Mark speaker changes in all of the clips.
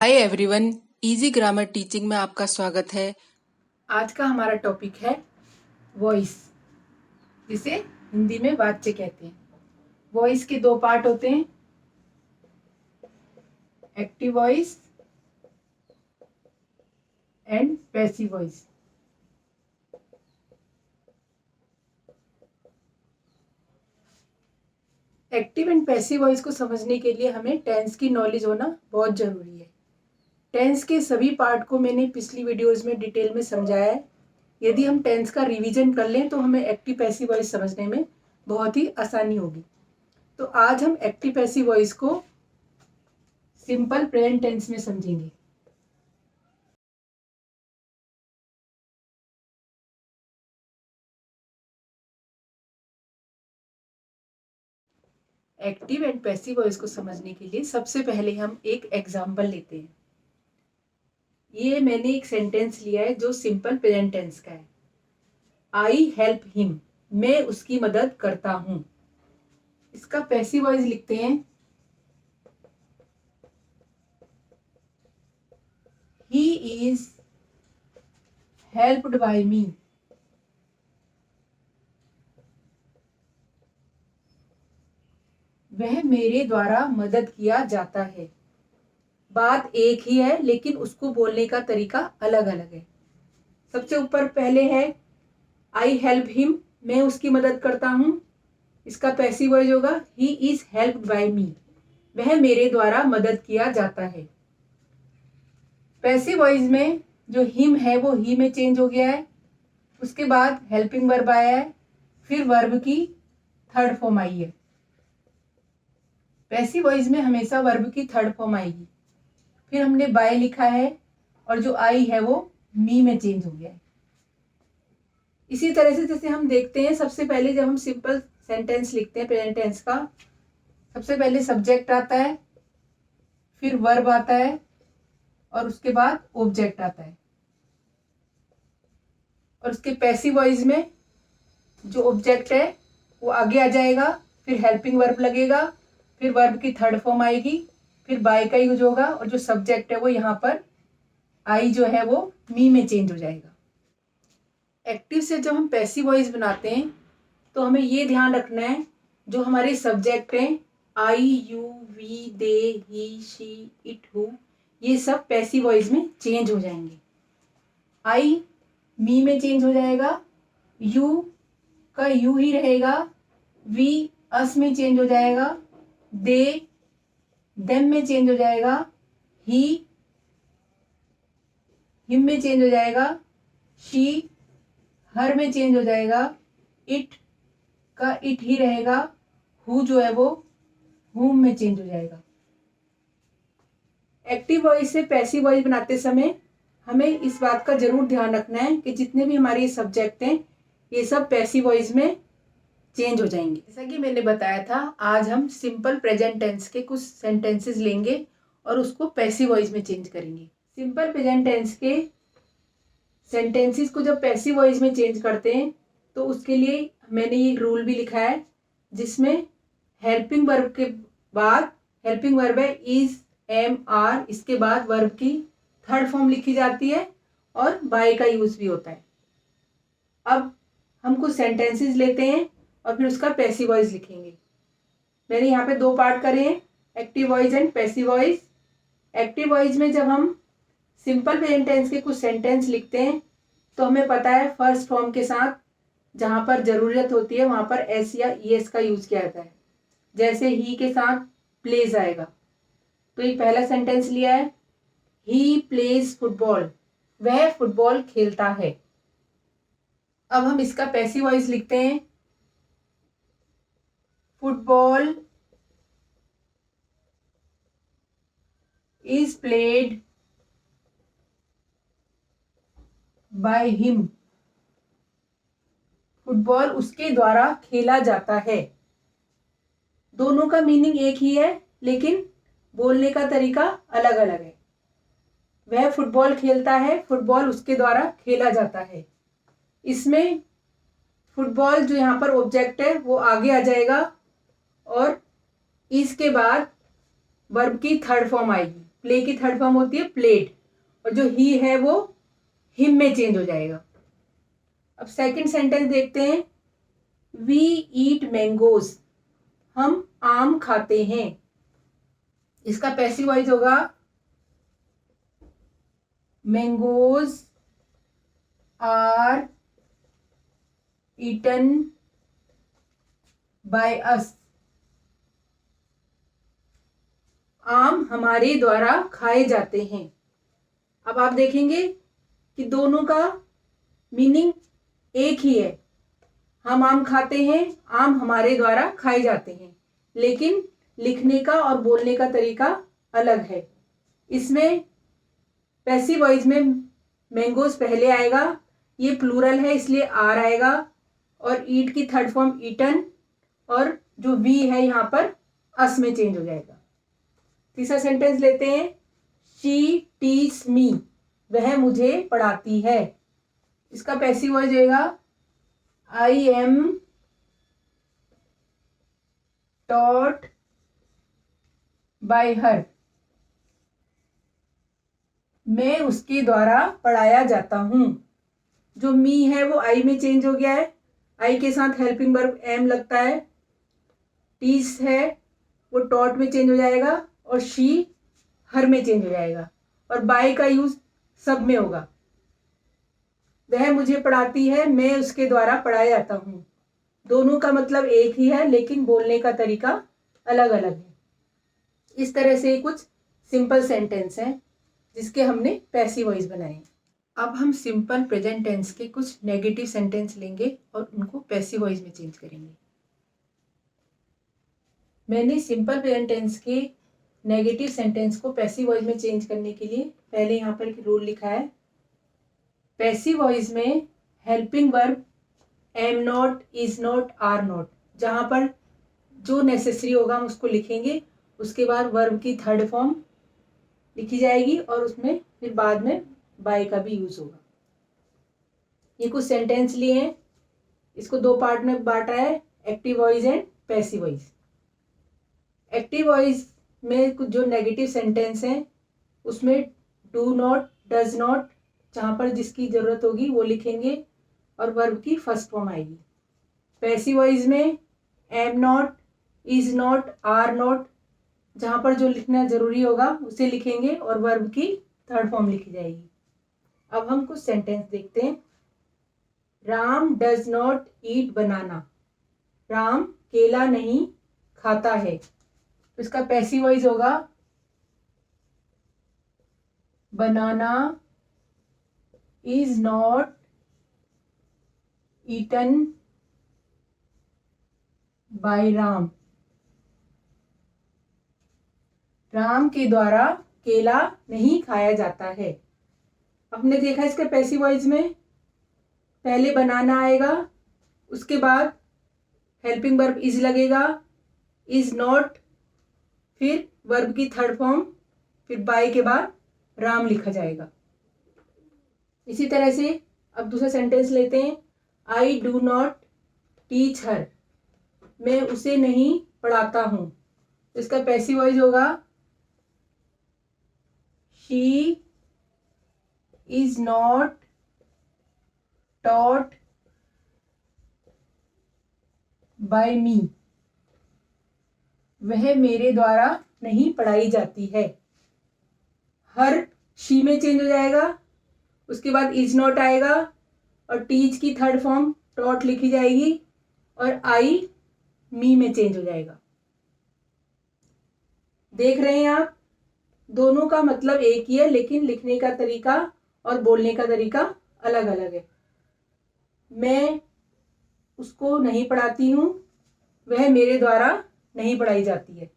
Speaker 1: Hi everyone, easy grammar teaching में आपका स्वागत है। आज का हमारा टॉपिक है वॉइस, जिसे हिंदी में वाच्य कहते हैं। वॉइस के दो पार्ट होते हैं, active voice and passive voice. Active and passive voice को समझने के लिए हमें टेंस की नॉलेज होना बहुत जरूरी है। टेंस के सभी पार्ट को मैंने पिछली वीडियोस में डिटेल में समझाया है। यदि हम टेंस का रिवीजन कर लें तो हमें एक्टिव पैसिव वॉइस समझने में बहुत ही आसानी होगी। तो आज हम एक्टिव पैसिव वॉइस को सिंपल प्रेजेंट टेंस में समझेंगे। एक्टिव एंड पैसिव वॉइस को समझने के लिए सबसे पहले हम एक एग्जाम्पल लेते हैं। ये मैंने एक सेंटेंस लिया है जो सिंपल प्रेजेंट टेंस का है। आई हेल्प हिम, मैं उसकी मदद करता हूं। इसका पैसिव वॉइस लिखते हैं, he is helped bye me. वह मेरे द्वारा मदद किया जाता है। बात एक ही है लेकिन उसको बोलने का तरीका अलग अलग है। सबसे ऊपर पहले है आई हेल्प हिम, मैं उसकी मदद करता हूं। इसका पैसिव वॉइस होगा he is helped bye me, वह मेरे द्वारा मदद किया जाता है। पैसिव वॉइस में जो हिम है वो ही में चेंज हो गया है। उसके बाद हेल्पिंग वर्ब आया है, फिर वर्ब की थर्ड फॉर्म आई है। पैसिव वॉइस में हमेशा वर्ब की थर्ड फॉर्म आएगी। फिर हमने बाय लिखा है और जो आई है वो मी में चेंज हो गया है। इसी तरह से जैसे हम देखते हैं, सबसे पहले जब हम सिंपल सेंटेंस लिखते हैं प्रेजेंट टेंस का, सबसे पहले सब्जेक्ट आता है, फिर वर्ब आता है और उसके बाद ऑब्जेक्ट आता है। और उसके पैसिव वॉइस में जो ऑब्जेक्ट है वो आगे आ जाएगा, फिर हेल्पिंग वर्ब लगेगा, फिर वर्ब की थर्ड फॉर्म आएगी, फिर बाय का यूज होगा और जो सब्जेक्ट है वो यहाँ पर आई जो है वो मी में चेंज हो जाएगा। एक्टिव से जब हम पैसिव वॉइस बनाते हैं तो हमें ये ध्यान रखना है, जो हमारे सब्जेक्ट हैं I, you, we, they, he, she, it, who, ये सब पैसिव वॉइस में चेंज हो जाएंगे। आई मी में चेंज हो जाएगा, यू का यू ही रहेगा, वी अस में चेंज हो जाएगा, दे देम में चेंज हो जाएगा, ही हिम में चेंज हो जाएगा, शी हर में चेंज हो जाएगा, इट का इट ही रहेगा, हु जो है वो हुम में चेंज हो जाएगा। एक्टिव वॉइस से पैसिव वॉइस बनाते समय हमें इस बात का जरूर ध्यान रखना है कि जितने भी हमारे सब्जेक्ट हैं ये सब पैसिव वॉइस में चेंज हो जाएंगे। जैसा कि मैंने बताया था, आज हम सिंपल प्रेजेंट टेंस के कुछ सेंटेंसेस लेंगे और उसको पैसिव वॉइस में चेंज करेंगे। सिंपल प्रेजेंट टेंस के सेंटेंसेस को जब पैसिव वॉइस में चेंज करते हैं तो उसके लिए मैंने ये रूल भी लिखा है, जिसमें हेल्पिंग वर्ब के बाद हेल्पिंग वर्ब है इज, एम, आर, इसके बाद वर्ब की थर्ड फॉर्म लिखी जाती है और बाय का यूज भी होता है। अब हम कुछ सेंटेंसेस लेते हैं और फिर उसका पैसिव वॉइस लिखेंगे। मैंने यहाँ पे दो पार्ट करे हैं, active voice and passive voice. Active voice में जब हम सिंपल प्रेजेंट टेंस के कुछ सेंटेंस लिखते हैं तो हमें पता है फर्स्ट फॉर्म के साथ जहां पर जरूरत होती है वहां पर एस या ईएस का यूज किया जाता है। जैसे ही के साथ प्लेज आएगा, तो ये पहला सेंटेंस लिया है, ही प्लेज फुटबॉल, वह फुटबॉल खेलता है। अब हम इसका पैसिव वॉइस लिखते हैं, football is played by him, football उसके द्वारा खेला जाता है। दोनों का मीनिंग एक ही है लेकिन बोलने का तरीका अलग अलग है। वह फुटबॉल खेलता है, फुटबॉल उसके द्वारा खेला जाता है। इसमें फुटबॉल जो यहाँ पर ऑब्जेक्ट है वो आगे आ जाएगा और इसके बाद वर्ब की थर्ड फॉर्म आएगी। प्ले की थर्ड फॉर्म होती है प्लेड, और जो ही है वो हिम में चेंज हो जाएगा। अब सेकंड सेंटेंस देखते हैं। वी ईट मैंगोज, हम आम खाते हैं। इसका पैसिव वॉइस होगा mangoes are eaten by us, आम हमारे द्वारा खाए जाते हैं। अब आप देखेंगे कि दोनों का मीनिंग एक ही है। हम आम खाते हैं, आम हमारे द्वारा खाए जाते हैं, लेकिन लिखने का और बोलने का तरीका अलग है। इसमें पैसिव वॉइस में मैंगोज पहले आएगा, ये प्लूरल है इसलिए आर आएगा, और ईट की थर्ड फॉर्म ईटन, और जो वी है यहाँ पर अस में चेंज हो जाएगा। तीसरा सेंटेंस लेते हैं। शी टीच मी, वह मुझे पढ़ाती है। इसका पैसिव वॉइस होगा आई एम टॉट बाय हर, मैं उसके द्वारा पढ़ाया जाता हूं। जो मी है वो आई में चेंज हो गया है, आई के साथ हेल्पिंग वर्ब एम लगता है। टीच है वो टॉट में चेंज हो जाएगा, और शी हर में चेंज हो जाएगा, और बाय का यूज सब में होगा। वह मुझे पढ़ाती है, मैं उसके द्वारा पढ़ाया जाता हूँ। दोनों का मतलब एक ही है, लेकिन बोलने का तरीका अलग अलग है। इस तरह से कुछ सिंपल सेंटेंस हैं जिसके हमने पैसिव वॉइस बनाए। अब हम सिंपल प्रेजेंट टेंस के कुछ नेगेटिव सेंटेंस लेंगे और उनको पैसिव वॉइस में चेंज करेंगे। मैंने सिंपल प्रेजेंट टेंस के नेगेटिव सेंटेंस को पैसिव वॉइस में चेंज करने के लिए पहले यहाँ पर एक रूल लिखा है। पैसिव वॉइस में helping verb am not, is not, are not, जहाँ पर जो नेसेसरी होगा हम उसको लिखेंगे, उसके बाद वर्ब की थर्ड फॉर्म लिखी जाएगी, और उसमें फिर बाद में बाय का भी यूज होगा। ये कुछ सेंटेंस लिए हैं, इसको दो पार्ट में बांटा है, active voice and passive voice. Active voice में कुछ जो नेगेटिव सेंटेंस हैं उसमें डू नॉट, डज नॉट, जहाँ पर जिसकी ज़रूरत होगी वो लिखेंगे और वर्ब की फर्स्ट फॉर्म आएगी। पैसिव वॉइस में am not, is not, are not, जहाँ पर जो लिखना ज़रूरी होगा उसे लिखेंगे और वर्ब की थर्ड फॉर्म लिखी जाएगी। अब हम कुछ सेंटेंस देखते हैं। Ram does not eat banana, Ram केला नहीं खाता है। तो इसका पैसिव वॉइस होगा banana is not eaten by Ram, Ram के द्वारा केला नहीं खाया जाता है। हमने देखा इसके पैसिव वॉइस में पहले बनाना आएगा, उसके बाद हेल्पिंग वर्ब इज लगेगा, इज नॉट, फिर वर्ब की थर्ड फॉर्म, फिर बाय के बाद राम लिखा जाएगा। इसी तरह से अब दूसरा सेंटेंस लेते हैं। I do not teach her, मैं उसे नहीं पढ़ाता हूँ। इसका पैसिव वॉइस होगा she is not taught by me, वह मेरे द्वारा नहीं पढ़ाई जाती है। हर शी में चेंज हो जाएगा, उसके बाद इज नॉट आएगा और टीच की थर्ड फॉर्म टॉट लिखी जाएगी और आई मी में चेंज हो जाएगा। देख रहे हैं आप, दोनों का मतलब एक ही है, लेकिन लिखने का तरीका और बोलने का तरीका अलग अलग है। मैं उसको नहीं पढ़ाती हूँ, वह मेरे द्वारा नहीं पढ़ाई जाती है।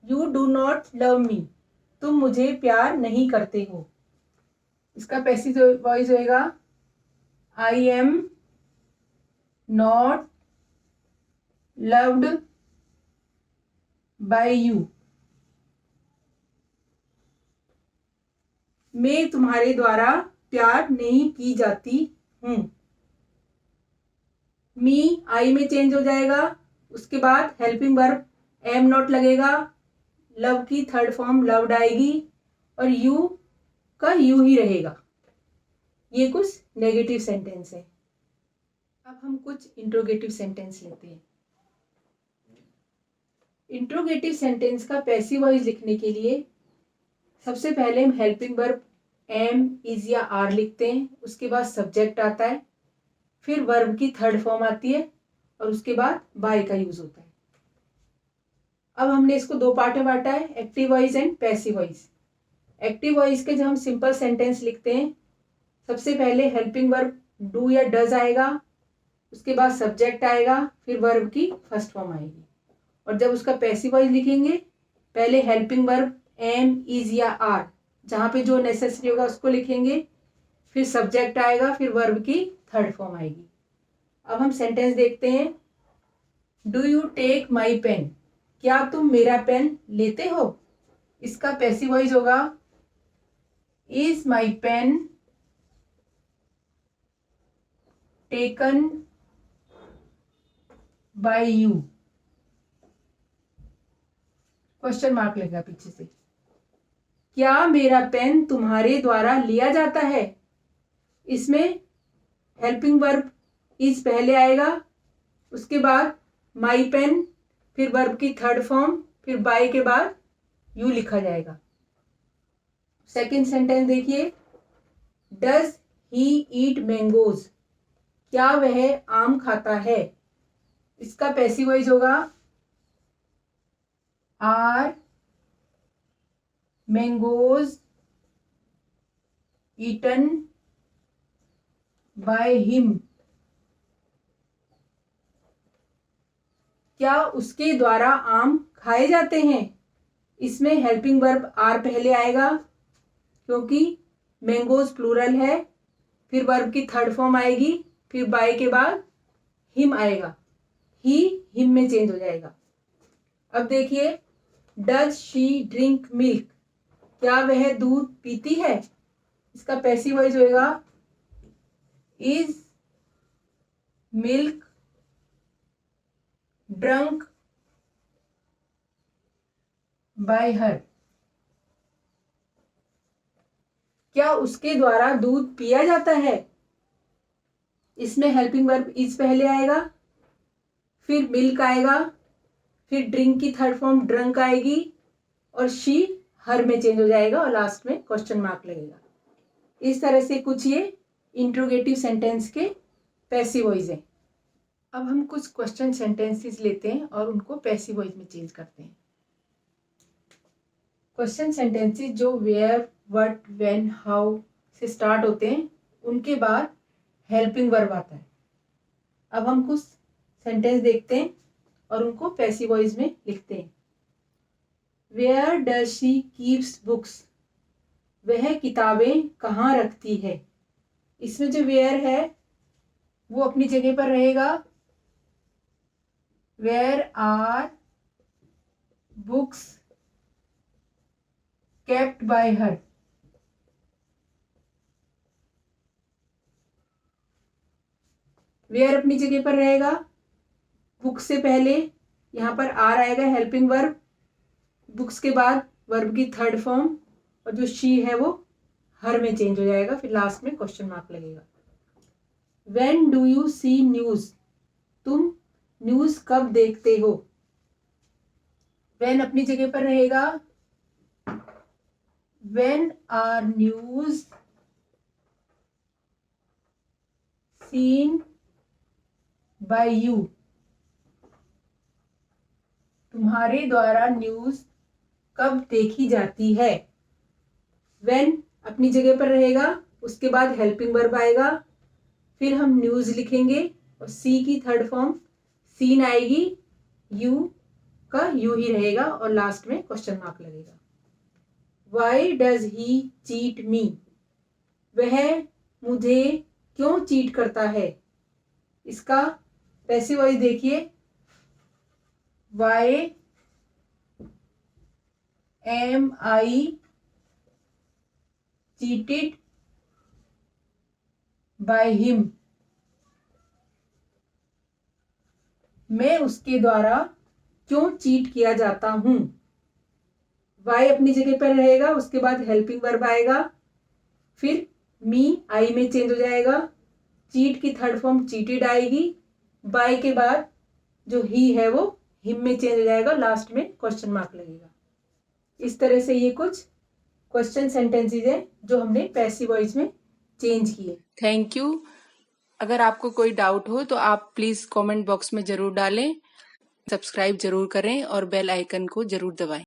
Speaker 1: You do not love me, तुम मुझे प्यार नहीं करते हो। इसका पैसिव वॉइस होएगा I am not loved by you, मैं तुम्हारे द्वारा प्यार नहीं की जाती हूँ। मी आई में चेंज हो जाएगा, उसके बाद हेल्पिंग वर्ब एम नॉट लगेगा, लव की थर्ड फॉर्म लव्ड आएगी और यू का यू ही रहेगा। ये कुछ नेगेटिव सेंटेंस है। अब हम कुछ इंट्रोगेटिव सेंटेंस लेते हैं। इंट्रोगेटिव सेंटेंस का पैसिव वॉइस लिखने के लिए सबसे पहले हम हेल्पिंग वर्ब एम, इज या आर लिखते हैं। उसके बाद सब्जेक्ट आता है, फिर वर्ब की थर्ड फॉर्म आती है और उसके बाद बाय का यूज होता है। अब हमने इसको दो पार्ट में बांटा है, active voice and passive voice. Active voice के जब हम सिंपल सेंटेंस लिखते हैं, सबसे पहले हेल्पिंग वर्ब डू या डज आएगा, उसके बाद सब्जेक्ट आएगा, फिर वर्ब की फर्स्ट फॉर्म आएगी। और जब उसका पैसिव वॉइस लिखेंगे, पहले हेल्पिंग वर्ब एम, इज या आर, जहाँ पे जो नेसेसरी होगा उसको लिखेंगे, फिर सब्जेक्ट आएगा, फिर वर्ब की थर्ड फॉर्म आएगी। अब हम सेंटेंस देखते हैं। Do you take my pen, क्या तुम मेरा पेन लेते हो? इसका पैसिव वॉइस होगा is my pen taken by you. Question mark लगेगा पीछे से। क्या मेरा पेन तुम्हारे द्वारा लिया जाता है? इसमें हेल्पिंग वर्ब इज पहले आएगा, उसके बाद माई पेन, फिर वर्ब की थर्ड फॉर्म, फिर बाय के बाद यू लिखा जाएगा। सेकंड सेंटेंस देखिए। डज ही ईट मैंगोज, क्या वह आम खाता है? इसका पैसिव वॉइस होगा are mangoes eaten by him, क्या उसके द्वारा आम खाए जाते हैं? इसमें हेल्पिंग वर्ब आर पहले आएगा क्योंकि मैंगोज प्लूरल है, फिर वर्ब की थर्ड फॉर्म आएगी, फिर बाय के बाद हिम आएगा, ही हिम में चेंज हो जाएगा। अब देखिए, डज शी ड्रिंक मिल्क, क्या वह दूध पीती है? इसका पैसिव वॉइस होएगा इज मिल्क ड्रंक बाय हर, क्या उसके द्वारा दूध पिया जाता है? इसमें हेल्पिंग वर्ब इज पहले आएगा, फिर मिल्क आएगा, फिर ड्रिंक की थर्ड फॉर्म ड्रंक आएगी और शी हर में चेंज हो जाएगा और लास्ट में क्वेश्चन मार्क लगेगा। इस तरह से कुछ ये इंट्रोगेटिव सेंटेंस के पैसिव वॉइस हैं। अब हम कुछ क्वेश्चन सेंटेंसेस लेते हैं और उनको पैसिव वॉइस में चेंज करते हैं। क्वेश्चन सेंटेंसेस जो वेयर, व्हाट, व्हेन, हाउ से स्टार्ट होते हैं, उनके बाद हेल्पिंग वर्ब आता है। अब हम कुछ सेंटेंस देखते हैं और उनको पैसिव वॉइस में लिखते हैं। Where does she keeps books, वह किताबें कहाँ रखती है? इसमें जो वेयर है वो अपनी जगह पर रहेगा। Where are books kept by her, where अपनी जगह पर रहेगा। बुक्स से पहले यहाँ पर आर आएगा हेल्पिंग वर्ब, बुक्स के बाद वर्ब की थर्ड फॉर्म और जो शी है वो हर में चेंज हो जाएगा, फिर लास्ट में क्वेश्चन मार्क लगेगा। When do you see news, तुम न्यूज कब देखते हो? व्हेन अपनी जगह पर रहेगा। When are news seen by you, तुम्हारे द्वारा न्यूज कब देखी जाती है? व्हेन अपनी जगह पर रहेगा, उसके बाद हेल्पिंग वर्ब आएगा, फिर हम न्यूज लिखेंगे और सी की थर्ड फॉर्म सीन आएगी, यू का यू ही रहेगा और लास्ट में क्वेश्चन मार्क लगेगा। Why does he cheat me, वह मुझे क्यों चीट करता है? इसका पैसिव वॉइस देखिए। Why am I cheated by him, मैं उसके द्वारा क्यों चीट किया जाता हूं? वाई अपनी जगह पर रहेगा, उसके बाद हेल्पिंग वर्ब आएगा, फिर मी आई में चेंज हो जाएगा, चीट की थर्ड फॉर्म चीटेड आएगी, बाय के बाद जो ही है वो हिम में चेंज हो जाएगा, लास्ट में क्वेश्चन मार्क लगेगा। इस तरह से ये कुछ क्वेश्चन सेंटेंसेस हैं जो हमने पैसिव वॉइस में चेंज किए। Thank you. अगर आपको कोई डाउट हो तो आप प्लीज कमेंट बॉक्स में जरूर डालें, सब्सक्राइब जरूर करें और बेल आइकन को जरूर दबाएं।